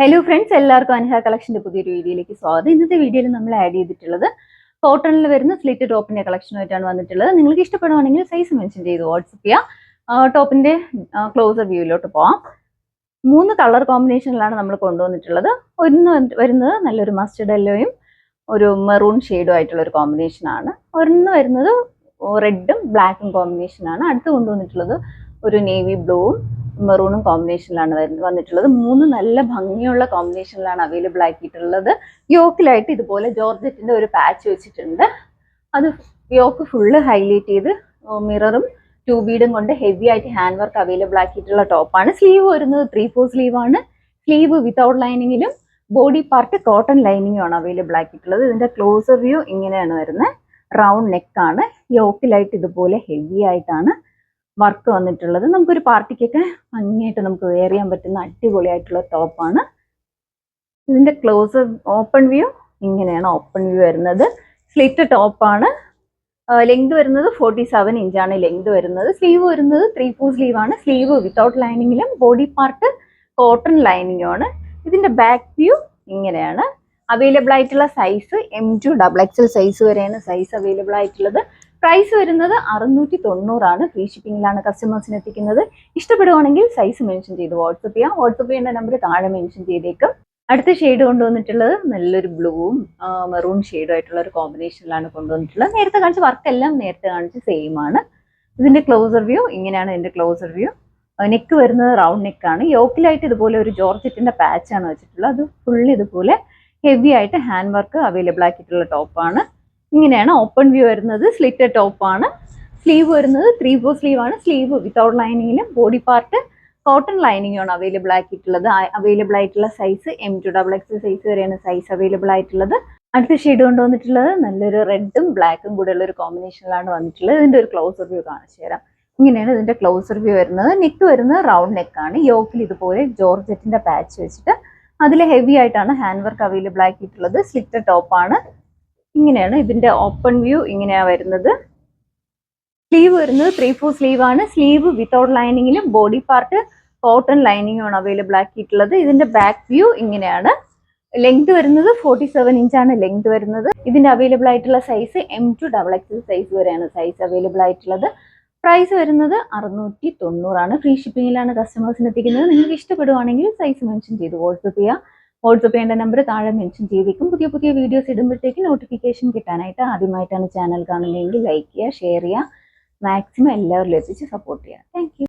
Hello friends, എല്ലാവർക്കും അൻഹ കളക്ഷൻ്റെ പുതിയൊരു വീഡിയോയിലേക്ക് സ്വാഗതം. ഇന്നത്തെ വീഡിയോയിൽ നമ്മൾ ആഡ് ചെയ്തിട്ടുള്ളത് കോട്ടണിൽ വരുന്ന സ്ലിറ്റ് ടോപ്പിന്റെ കളക്ഷനുമായിട്ടാണ് വന്നിട്ടുള്ളത്. നിങ്ങൾക്ക് ഇഷ്ടപ്പെടുവാണെങ്കിൽ സൈസ് മെൻഷൻ ചെയ്ത് വാട്സപ്പ് ചെയ്യാം. ടോപ്പിന്റെ ക്ലോസർ വ്യൂയിലോട്ട് പോവാം. 3 കളർ കോമ്പിനേഷനിലാണ് നമ്മൾ കൊണ്ടുവന്നിട്ടുള്ളത്. ഒന്ന് വരുന്നത് നല്ലൊരു മസ്റ്റർഡ് യെല്ലോയും ഒരു മെറൂൺ ഷെയ്ഡും ആയിട്ടുള്ള ഒരു കോമ്പിനേഷനാണ്. ഒന്ന് വരുന്നത് റെഡും ബ്ലാക്കും കോമ്പിനേഷനാണ്. അടുത്ത് കൊണ്ടുവന്നിട്ടുള്ളത് ഒരു നേവി ബ്ലൂവും മെറൂണും കോമ്പിനേഷനിലാണ് വന്നിട്ടുള്ളത്. 3 നല്ല ഭംഗിയുള്ള കോമ്പിനേഷനിലാണ് അവൈലബിൾ ആക്കിയിട്ടുള്ളത്. യോക്കിലായിട്ട് ഇതുപോലെ ജോർജറ്റിന്റെ ഒരു പാച്ച് വെച്ചിട്ടുണ്ട്. അത് യോക്ക് ഫുള്ള് ഹൈലൈറ്റ് ചെയ്ത് മിററും 2 ബീഡും കൊണ്ട് ഹെവി ആയിട്ട് ഹാൻഡ് വർക്ക് അവൈലബിൾ ആക്കിയിട്ടുള്ള ടോപ്പാണ്. സ്ലീവ് വരുന്നത് 3/4 സ്ലീവ് ആണ്. സ്ലീവ് വിത്തൗട്ട് ലൈനിങ്ങിലും ബോഡി പാർട്ട് കോട്ടൺ ലൈനിങ്ങും ആണ് അവൈലബിൾ ആക്കിയിട്ടുള്ളത്. ഇതിന്റെ ക്ലോസർ വ്യൂ ഇങ്ങനെയാണ് വരുന്നത്. റൗണ്ട് നെക്ക് ആണ്. യോക്കിലായിട്ട് ഇതുപോലെ ഹെവി ആയിട്ടാണ് വർക്ക് വന്നിട്ടുള്ളത്. നമുക്കൊരു പാർട്ടിക്കൊക്കെ ഭംഗിയായിട്ട് നമുക്ക് വെയർ ചെയ്യാൻ പറ്റുന്ന അടിപൊളിയായിട്ടുള്ള ടോപ്പാണ്. ഇതിന്റെ ക്ലോസർ ഓപ്പൺ വ്യൂ ഇങ്ങനെയാണ് ഓപ്പൺ വ്യൂ വരുന്നത്. സ്ലിറ്റ് ടോപ്പാണ്. ലെങ്ത് വരുന്നത് 47 ഇഞ്ചാണ് ലെങ്ത് വരുന്നത്. സ്ലീവ് വരുന്നത് 3/4 സ്ലീവ് ആണ്. സ്ലീവ് വിത്തൗട്ട് ലൈനിങ്ങിലും ബോഡി പാർട്ട് കോട്ടൺ ലൈനിങ്ങും ആണ്. ഇതിന്റെ ബാക്ക് വ്യൂ ഇങ്ങനെയാണ്. അവൈലബിൾ ആയിട്ടുള്ള സൈസ് M2 XXL സൈസ് വരെയാണ് സൈസ് അവൈലബിൾ ആയിട്ടുള്ളത്. പ്രൈസ് വരുന്നത് 690 ആണ്. ഫ്രീ ഷിപ്പിംഗിലാണ് കസ്റ്റമേഴ്സിന് എത്തിക്കുന്നത്. ഇഷ്ടപ്പെടുവാണെങ്കിൽ സൈസ് മെൻഷൻ ചെയ്ത് വാട്സപ്പ് ചെയ്യാം. വാട്സപ്പ് ചെയ്യേണ്ട നമ്പർ താഴെ മെൻഷൻ ചെയ്തേക്കും. അടുത്ത ഷെയ്ഡ് കൊണ്ടുവന്നിട്ടുള്ളത് നല്ലൊരു ബ്ലൂവും മെറൂൺ ഷെയ്ഡും ആയിട്ടുള്ള ഒരു കോമ്പിനേഷനിലാണ് കൊണ്ടുവന്നിട്ടുള്ളത്. നേരത്തെ കാണിച്ച വർക്ക് എല്ലാം നേരത്തെ കാണിച്ച സെയിം ആണ്. ഇതിന്റെ ക്ലോസർ വ്യൂ ഇങ്ങനെയാണ്. ഇതിന്റെ ക്ലോസർ വ്യൂ നെക്ക് വരുന്നത് റൗണ്ട് നെക്കാണ്. യോക്കിലായിട്ട് ഇതുപോലെ ഒരു ജോർജറ്റിന്റെ പാച്ചാണ് വെച്ചിട്ടുള്ളത്. അത് ഫുള്ള് ഇതുപോലെ ഹെവി ആയിട്ട് ഹാൻഡ് വർക്ക് അവൈലബിൾ ആക്കിയിട്ടുള്ള ടോപ്പാണ്. ഇങ്ങനെയാണ് ഓപ്പൺ വ്യൂ വരുന്നത്. സ്ലിറ്റ് ടോപ്പാണ്. സ്ലീവ് വരുന്നത് 3/4 സ്ലീവ് ആണ്. സ്ലീവ് വിത്തൗട്ട് ലൈനിങ്ങിലും ബോഡി പാർട്ട് കോട്ടൺ ലൈനിങ്ങും ആണ് അവൈലബിൾ ആക്കിയിട്ടുള്ളത്. അവൈലബിൾ ആയിട്ടുള്ള സൈസ് M2 XXL സൈസ് വരെയാണ് സൈസ് അവൈലബിൾ ആയിട്ടുള്ളത്. അടുത്ത ഷെയ്ഡ് കൊണ്ടുവന്നിട്ടുള്ളത് നല്ലൊരു റെഡും ബ്ലാക്കും കൂടെ ഉള്ള ഒരു കോമ്പിനേഷനിലാണ് വന്നിട്ടുള്ളത്. ഇതിന്റെ ഒരു ക്ലോസർ വ്യൂ കാണിച്ചു തരാം. ഇങ്ങനെയാണ് ഇതിന്റെ ക്ലോസർ വ്യൂ വരുന്നത്. നെക്ക് വരുന്നത് റൗണ്ട് നെക്കാണ്. യോക്കിൽ ഇതുപോലെ ജോർജറ്റിന്റെ പാച്ച് വെച്ചിട്ട് അതിൽ ഹെവി ആയിട്ടാണ് ഹാൻഡ് വർക്ക് അവൈലബിൾ ആക്കിയിട്ടുള്ളത്. സ്ലിറ്റ് ടോപ്പാണ്. ഇങ്ങനെയാണ് ഇതിന്റെ ഓപ്പൺ വ്യൂ ഇങ്ങനെയാണ് വരുന്നത്. സ്ലീവ് വരുന്നത് 3/4 സ്ലീവ് ആണ്. സ്ലീവ് വിത്തൗട്ട് ലൈനിങ്ങിലും ബോഡി പാർട്ട് കോട്ടൺ ലൈനിങ്ങും ആണ് അവൈലബിൾ ആക്കിയിട്ടുള്ളത്. ഇതിന്റെ ബാക്ക് വ്യൂ ഇങ്ങനെയാണ്. ലെങ്ത് വരുന്നത് 47 ഇഞ്ചാണ് ലെങ്ത് വരുന്നത്. ഇതിന്റെ അവൈലബിൾ ആയിട്ടുള്ള സൈസ് M2 XXL സൈസ് വരെയാണ് സൈസ് അവൈലബിൾ ആയിട്ടുള്ളത്. പ്രൈസ് വരുന്നത് 690 ആണ്. ഫ്രീ ഷിപ്പിംഗിലാണ് കസ്റ്റമേഴ്സിന് എത്തിക്കുന്നത്. നിങ്ങൾക്ക് ഇഷ്ടപ്പെടുവാണെങ്കിൽ സൈസ് മെൻഷൻ ചെയ്ത് വാട്സപ്പ് ചെയ്യുക. വാട്സപ്പ് ചെയ്യേണ്ട നമ്പർ താഴെ മെൻഷൻ ചെയ്തേക്കും. പുതിയ പുതിയ വീഡിയോസ് ഇടുമ്പോഴത്തേക്ക് നോട്ടിഫിക്കേഷൻ കിട്ടാനായിട്ട് ആദ്യമായിട്ടാണ് ചാനൽ കാണുന്നതെങ്കിൽ ലൈക്ക് ചെയ്യുക, ഷെയർ ചെയ്യുക, മാക്സിമം എല്ലാവരിലും എത്തിച്ച് സപ്പോർട്ട് ചെയ്യുക. Thank you.